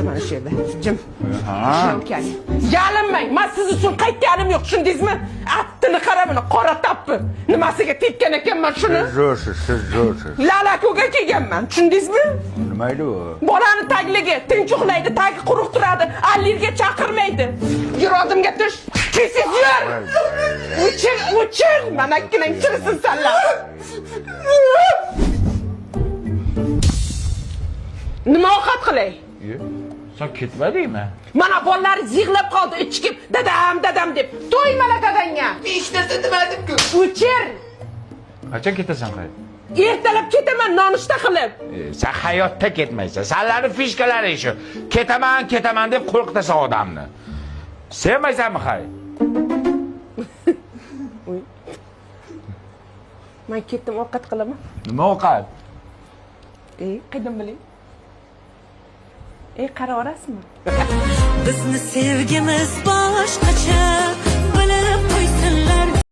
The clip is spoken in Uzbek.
mana shu yerda. Jim. Ha. Yalinmang. Men siz uchun qaytganim yo'q, tushundingizmi? Attini qara buni, qora tappi. Nimasiga tekkan ekanman shuni? Siz zo'rsiz. Lalakuga kelganman, tushundingizmi? Nima edi u? Bolani tagligi, tinch uxlaydi, tagi quruq turadi, allergiya chaqirmaydi. Yurodimga tush. Tez yur. Uchir, mana ikkilang chirisin senlar. Nima ovqat qilay? Sen ketmadingmi? Mana bolalaringiz yig'lab qoldi, ichkib, dadam deb. To'ymala dadangga. Hech narsa demadim-ku. Uchir. Qachon ketasan qayt? Ertalab ketaman nonushta qilib. Sen hayotda ketmaysan. Senlarni fishkalari shu. Ketaman deb qo'rqitasan odamni. Sevmaysanmi hay? Men ketdim, ovqat qilaman. Nima ovqat? Qaydan biling? Qara olasizmi? Bizni sevgimiz boshqacha